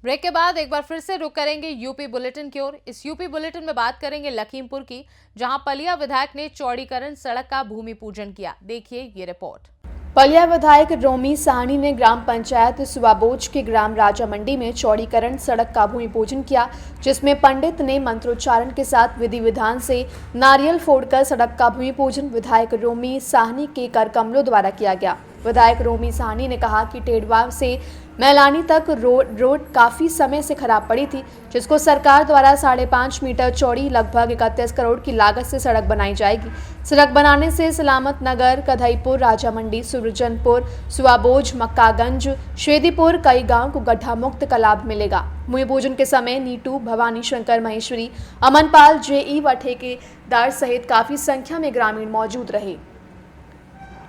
Break के बाद एक बार फिर से रुक करेंगे यूपी बुलेटिन की ओर। इस यूपी बुलेटिन में बात करेंगे लखीमपुर की, जहां पलिया विधायक ने चौड़ीकरण सड़क का भूमि पूजन किया। देखिए ये रिपोर्ट। पलिया विधायक रोमी साहनी ने ग्राम पंचायत सुवाबोज के ग्राम राजा मंडी में चौड़ीकरण सड़क का भूमि पूजन किया, जिसमें पंडित ने मंत्रोच्चारण के साथ विधि विधान से नारियल फोड़कर सड़क का भूमि पूजन विधायक रोमी साहनी के कर कमलों द्वारा किया गया। विधायक रोमी साहनी ने कहा कि टेड़वा से मैलानी तक रोड काफी समय से खराब पड़ी थी, जिसको सरकार द्वारा 5.5 मीटर चौड़ी लगभग 31 करोड़ की लागत से सड़क बनाई जाएगी। सड़क बनाने से सलामत नगर, कधईपुर, राजा मंडी, सुरजनपुर, सुवाबोज, मक्कागंज, श्वेदीपुर कई गांव को गड्ढा मुक्त का लाभ मिलेगा। भूमि पूजन के समय नीटू, भवानी शंकर महेश्वरी, अमनपाल, जेई व ठेकेदार सहित काफी संख्या में ग्रामीण मौजूद रहे।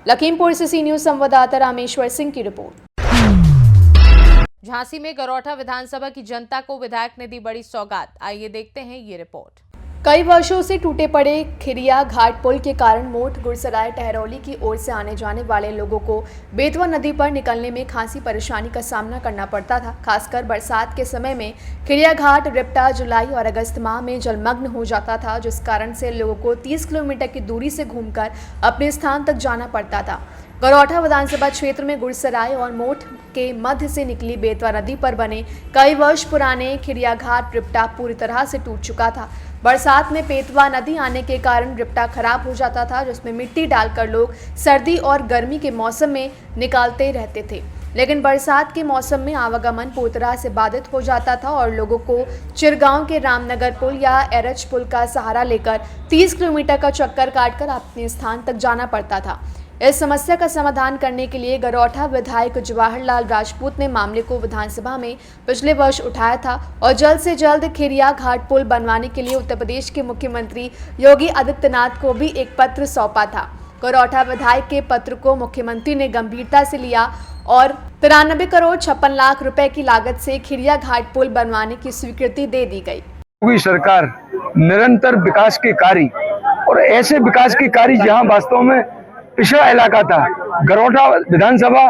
लखीमपुर से सी न्यूज संवाददाता रामेश्वर सिंह की रिपोर्ट। झांसी में गरौठा विधानसभा की जनता को विधायक ने दी बड़ी सौगात। आइए देखते हैं ये रिपोर्ट। कई वर्षों से टूटे पड़े खिरिया घाट पुल के कारण मोट, गुरसराय, टहरौली की ओर से आने जाने वाले लोगों को बेतवा नदी पर निकलने में खासी परेशानी का सामना करना पड़ता था। खासकर बरसात के समय में खिरिया घाट रिप्टा जुलाई और अगस्त माह में जलमग्न हो जाता था, जिस कारण से लोगों को 30 किलोमीटर की दूरी से घूमकर अपने स्थान तक जाना पड़ता था। गरौठा विधानसभा क्षेत्र में गुरसराय और मोट के मध्य से निकली बेतवा नदी पर बने कई वर्ष पुराने खिरिया घाट रिप्टा पूरी तरह से टूट चुका था। बरसात में बेतवा नदी आने के कारण रिप्टा खराब हो जाता था, जिसमें मिट्टी डालकर लोग सर्दी और गर्मी के मौसम में निकालते रहते थे। लेकिन बरसात के मौसम में आवागमन पूरी तरह से बाधित हो जाता था और लोगों को चिरगांव के रामनगर पुल या एरच पुल का सहारा लेकर 30 किलोमीटर का चक्कर काटकर अपने स्थान तक जाना पड़ता था। इस समस्या का समाधान करने के लिए गरौठा विधायक जवाहरलाल राजपूत ने मामले को विधानसभा में पिछले वर्ष उठाया था और जल्द से जल्द खिरिया घाट पुल बनवाने के लिए उत्तर प्रदेश के मुख्यमंत्री योगी आदित्यनाथ को भी एक पत्र सौंपा था। गरौठा विधायक के पत्र को मुख्यमंत्री ने गंभीरता से लिया और 93 करोड़ 56 लाख रुपए की लागत से खिरिया घाट पुल बनवाने की स्वीकृति दे दी गई। योगी सरकार निरंतर विकास के कार्य और ऐसे विकास के कार्य जहां वास्तव में पिछड़ा इलाका था। गरौठा विधानसभा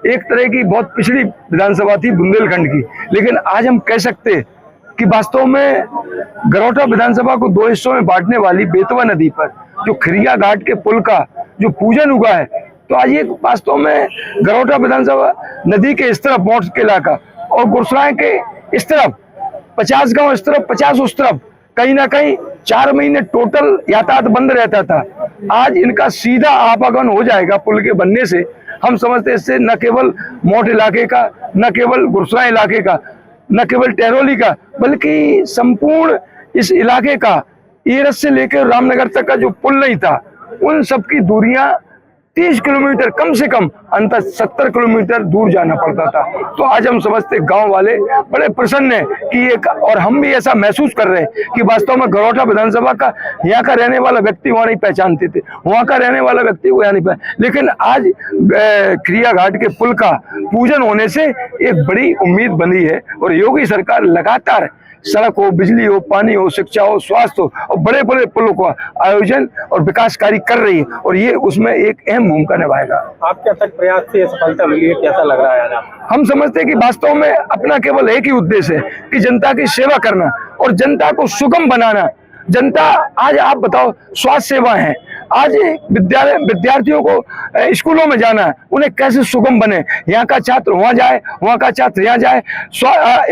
एक तरह की बहुत पिछड़ी विधानसभा थी बुंदेलखंड की, लेकिन आज हम कह सकते कि वास्तव में गरौठा विधानसभा को दो हिस्सों में बांटने वाली बेतवा नदी पर जो खिरिया घाट के पुल का जो पूजन हुआ है, तो आज ये वास्तव में गरौठा विधानसभा नदी के इस तरफ मोट के इलाका और गुरसराय के इस तरफ 50 गांव इस तरफ 50 उस तरफ कहीं ना कहीं 4 महीने टोटल यातायात बंद रहता था। आज इनका सीधा आवागमन हो जाएगा पुल के बनने से। हम समझते हैं इससे न केवल मोट इलाके का, न केवल गुरसराय इलाके का, न केवल टहरौली का, बल्कि संपूर्ण इस इलाके का एरस से लेकर रामनगर तक का जो पुल नहीं था, उन सबकी दूरियां 30 किलोमीटर कम से कम अंतर 70 किलोमीटर दूर जाना पड़ता था। तो आज हम समझते गांव वाले बड़े प्रसन्न हैं कि एक, और हम भी ऐसा महसूस कर रहे हैं कि वास्तव में गरौठा विधानसभा का यहाँ का रहने वाला व्यक्ति वहाँ नहीं पहचानते थे, वहाँ का रहने वाला व्यक्ति वो यहाँ नहीं पहचान, लेकिन आज खिरिया घाट के पुल का पूजन होने से एक बड़ी उम्मीद बनी है। और योगी सरकार लगातार सड़क हो, बिजली हो, पानी हो, शिक्षा हो, स्वास्थ्य हो और बड़े बड़े पुलों का आयोजन और विकास कार्य कर रही है और ये उसमें एक अहम भूमिका निभाएगा। आपके तक प्रयास से सफलता मिली है, कैसा लग रहा है? हम समझते हैं कि वास्तव में अपना केवल एक ही उद्देश्य है कि जनता की सेवा करना और जनता को सुगम बनाना। जनता आज आप बताओ स्वास्थ्य सेवा है, आज विद्यार्थियों को स्कूलों में जाना है, उन्हें कैसे सुगम बने, यहाँ का छात्र वहाँ जाए, वहाँ का छात्र यहाँ जाए,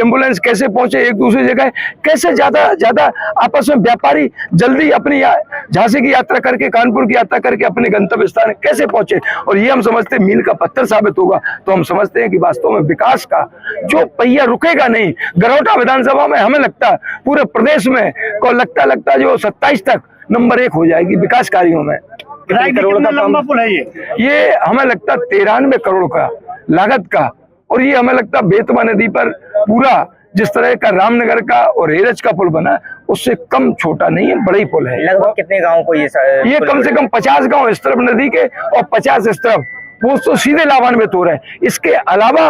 एम्बुलेंस कैसे पहुंचे एक दूसरी जगह, कैसे ज्यादा आपस में व्यापारी जल्दी अपनी झांसी की यात्रा करके, कानपुर की यात्रा करके अपने गंतव्य स्थान कैसे पहुंचे, और ये हम समझते हैं मील का पत्थर साबित होगा। तो हम समझते हैं कि वास्तव में विकास का जो पहिया रुकेगा नहीं। गरौठा विधानसभा में हमें लगता पूरे प्रदेश में को लगता जो 27 तक नंबर 1 हो जाएगी विकास कार्यों में। करोड़ का लंबा पुल है ये हमें लगता 93 करोड़ का लागत का, और ये हमें लगता बेतवा नदी पर पूरा जिस तरह का रामनगर का और एरच का पुल बना उससे कम छोटा नहीं है, बड़ा ही पुल है। लगभग कितने गाँव को ये कम से कम 50 गाँव इस तरफ नदी के और 50 इस तरफ, वो तो सीधे लाभान्वित हो रहे हैं। इसके अलावा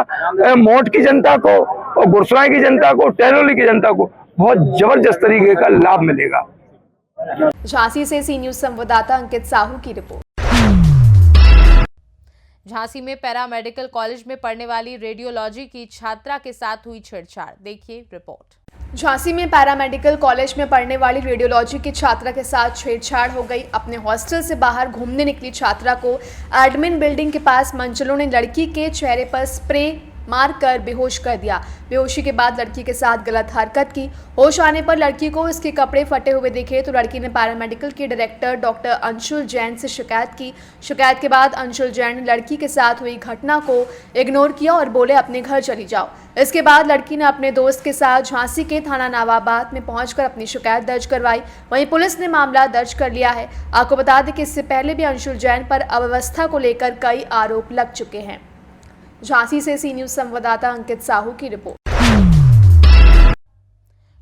मोट की जनता को और गुरसराय की जनता को, टहरौली की जनता को बहुत जबरदस्त तरीके का लाभ मिलेगा। झांसी से सी न्यूज संवाददाता अंकित साहू की रिपोर्ट। झांसी में पैरामेडिकल कॉलेज में पढ़ने वाली रेडियोलॉजी की छात्रा के साथ हुई छेड़छाड़, देखिए रिपोर्ट। झांसी में पैरामेडिकल कॉलेज में पढ़ने वाली रेडियोलॉजी की छात्रा के साथ छेड़छाड़ हो गई। अपने हॉस्टल से बाहर घूमने निकली छात्रा को एडमिन बिल्डिंग के पास मंचलों ने लड़की के चेहरे पर स्प्रे मारकर बेहोश कर दिया। बेहोशी के बाद लड़की के साथ गलत हरकत की। होश आने पर लड़की को उसके कपड़े फटे हुए दिखे तो लड़की ने पैरामेडिकल के डायरेक्टर डॉक्टर अंशुल जैन से शिकायत की। शिकायत के बाद अंशुल जैन ने लड़की के साथ हुई घटना को इग्नोर किया और बोले अपने घर चली जाओ। इसके बाद लड़की ने अपने दोस्त के साथ झांसी के थाना नवाबाद में पहुंचकर अपनी शिकायत दर्ज करवाई। वहीं पुलिस ने मामला दर्ज कर लिया है। आपको बता दें कि इससे पहले भी अंशुल जैन पर अव्यवस्था को लेकर कई आरोप लग चुके हैं। झांसी से सी न्यूज संवाददाता अंकित साहू की रिपोर्ट।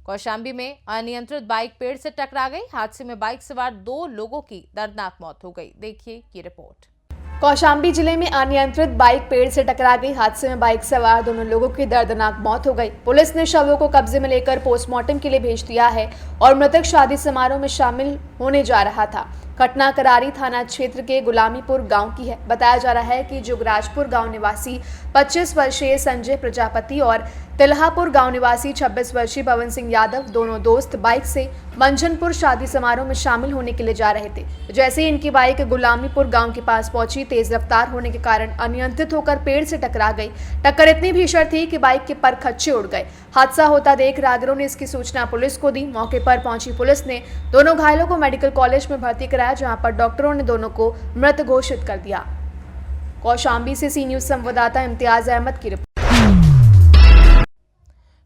कौशाम्बी में अनियंत्रित बाइक पेड़ से टकरा गई। हादसे में बाइक सवार 2 लोगों की दर्दनाक मौत हो गई, देखिए ये रिपोर्ट। कौशाम्बी जिले में अनियंत्रित बाइक पेड़ से टकरा गई। हादसे में बाइक सवार दोनों लोगों की दर्दनाक मौत हो गई। पुलिस ने शवों को कब्जे में लेकर पोस्टमार्टम के लिए भेज दिया है और मृतक शादी समारोह में शामिल होने जा रहा था। घटना करारी थाना क्षेत्र के गुलामीपुर गांव की है। बताया जा रहा है कि जुगराजपुर गांव निवासी 25 वर्षीय संजय प्रजापति और तिल्हापुर गांव निवासी 26 वर्षीय पवन सिंह यादव दोनों दोस्त बाइक से मंझनपुर शादी समारोह में शामिल होने के लिए जा रहे थे। जैसे ही इनकी बाइक गुलामीपुर गांव के पास पहुंची, तेज रफ्तार होने के कारण अनियंत्रित होकर पेड़ से टकरा गई। टक्कर इतनी भीषण थी कि बाइक के पर खच्चे उड़ गए। हादसा होता देख राहगीरों ने इसकी सूचना पुलिस को दी। मौके पर पहुंची पुलिस ने दोनों घायलों को मेडिकल कॉलेज में भर्ती कराया, जहां पर डॉक्टरों ने दोनों को मृत घोषित कर दिया। कौशाम्बी से सी न्यूज संवाददाता इम्तियाज अहमद की रिपोर्ट।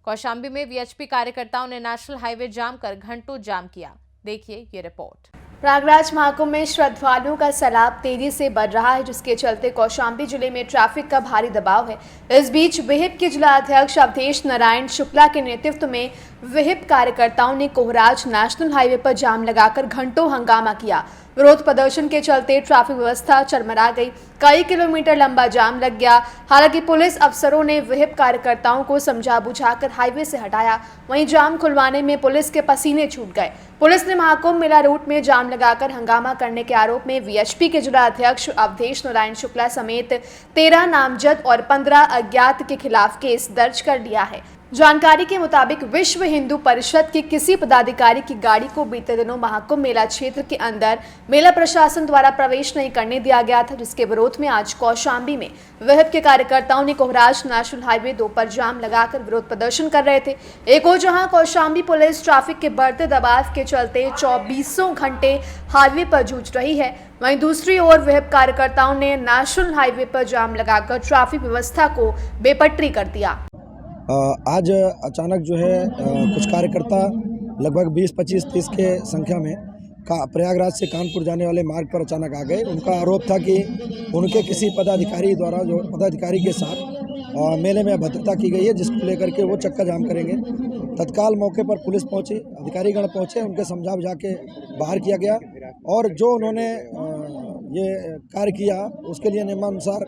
कौशाम्बी में वीएचपी कार्यकर्ताओं ने नेशनल हाईवे जाम कर घंटों जाम किया, देखिए ये रिपोर्ट। प्रयागराज महाकुंभ में श्रद्धालुओं का सैलाब तेजी से बढ़ रहा है, जिसके चलते कौशाम्बी जिले में ट्रैफिक का भारी दबाव है। इस बीच विहिप के जिला अध्यक्ष अवधेश नारायण शुक्ला के नेतृत्व में विहिप कार्यकर्ताओं ने कोहराज नेशनल हाईवे पर जाम लगाकर घंटों हंगामा किया। विरोध प्रदर्शन के चलते ट्रैफिक व्यवस्था चरमरा गई। कई किलोमीटर लंबा जाम लग गया। हालांकि पुलिस अफसरों ने विहिप कार्यकर्ताओं को समझा बुझाकर हाईवे से हटाया। वहीं जाम खुलवाने में पुलिस के पसीने छूट गए। पुलिस ने महाकुंभ मेला रूट में जाम लगाकर हंगामा करने के आरोप में वीएचपी के जिला अध्यक्ष अवधेश नारायण शुक्ला समेत 13 नामजद और 15 अज्ञात के खिलाफ केस दर्ज कर लिया है। जानकारी के मुताबिक विश्व हिंदू परिषद के किसी पदाधिकारी की गाड़ी को बीते दिनों महाकुंभ मेला क्षेत्र के अंदर मेला प्रशासन द्वारा प्रवेश नहीं करने दिया गया था, जिसके विरोध में आज कौशाम्बी में विहिप के कार्यकर्ताओं ने कोहराज नेशनल हाईवे 2 पर जाम लगाकर विरोध प्रदर्शन कर रहे थे। एक ओर जहां कौशाम्बी पुलिस ट्रैफिक के बढ़ते दबाव के चलते 24 घंटे हाईवे पर जूझ रही है, वहीं दूसरी ओर विहिप कार्यकर्ताओं ने नेशनल हाईवे पर जाम लगाकर ट्रैफिक व्यवस्था को बेपटरी कर दिया। आज अचानक जो है कुछ कार्यकर्ता लगभग 20, 25, 30 के संख्या में प्रयागराज से कानपुर जाने वाले मार्ग पर अचानक आ गए। उनका आरोप था कि उनके किसी पदाधिकारी द्वारा जो पदाधिकारी के साथ मेले में अभद्रता की गई है, जिसको लेकर के वो चक्का जाम करेंगे। तत्काल मौके पर पुलिस पहुंची, अधिकारीगण पहुंचे, उनके समझा बुझा के बाहर किया गया और जो उन्होंने ये कार्य किया उसके लिए नियमानुसार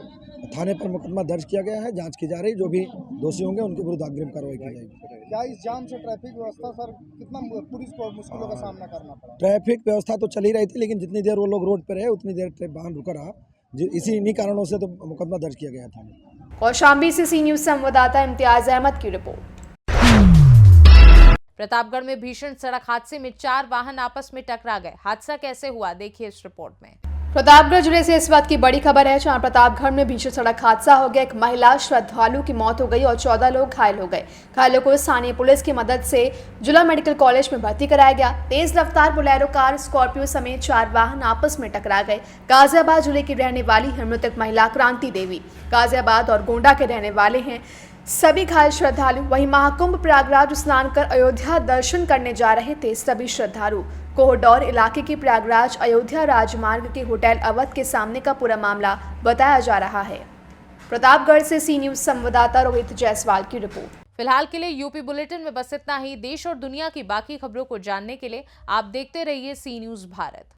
थाने पर मुकदमा दर्ज किया गया है। जांच की जा रही, जो भी दोषी होंगे उनके विरुद्ध अग्रिम कार्रवाई की जाएगी। क्या इस जाम से ट्रैफिक व्यवस्था सर कितना पुलिस को मुश्किलों का सामना करना पड़ा? ट्रैफिक व्यवस्था तो चली रही थी, लेकिन जितनी देर वो लोग रोड पर रहे उतनी देर वाहन रुका रहा। इन्हीं कारणों से तो मुकदमा दर्ज किया गया था। कौशाम्बी से सी न्यूज संवाददाता इम्तियाज अहमद की रिपोर्ट। प्रतापगढ़ में भीषण सड़क हादसे में 4 वाहन आपस में टकरा गए। हादसा कैसे हुआ, देखिए इस रिपोर्ट में। प्रतापगढ़ जिले से इस बात की बड़ी खबर है, जहां प्रतापगढ़ में भीषण सड़क हादसा हो गया। एक महिला श्रद्धालु की मौत हो गई और 14 लोग घायल हो गए। घायलों को स्थानीय पुलिस की मदद से जिला मेडिकल कॉलेज में भर्ती कराया गया। तेज रफ्तार बोलेरो कार, स्कॉर्पियो समेत 4 वाहन आपस में टकरा गए। गाजियाबाद जिले की रहने वाली है मृतक महिला क्रांति देवी। गाजियाबाद और गोंडा के रहने वाले हैं सभी घायल श्रद्धालु। वहीं महाकुंभ प्रयागराज स्नान कर अयोध्या दर्शन करने जा रहे थे सभी श्रद्धालु। कोहडौर इलाके के प्रयागराज अयोध्या राजमार्ग के होटल अवध के सामने का पूरा मामला बताया जा रहा है। प्रतापगढ़ से सी न्यूज संवाददाता रोहित जायसवाल की रिपोर्ट। फिलहाल के लिए यूपी बुलेटिन में बस इतना ही। देश और दुनिया की बाकी खबरों को जानने के लिए आप देखते रहिए सी न्यूज भारत।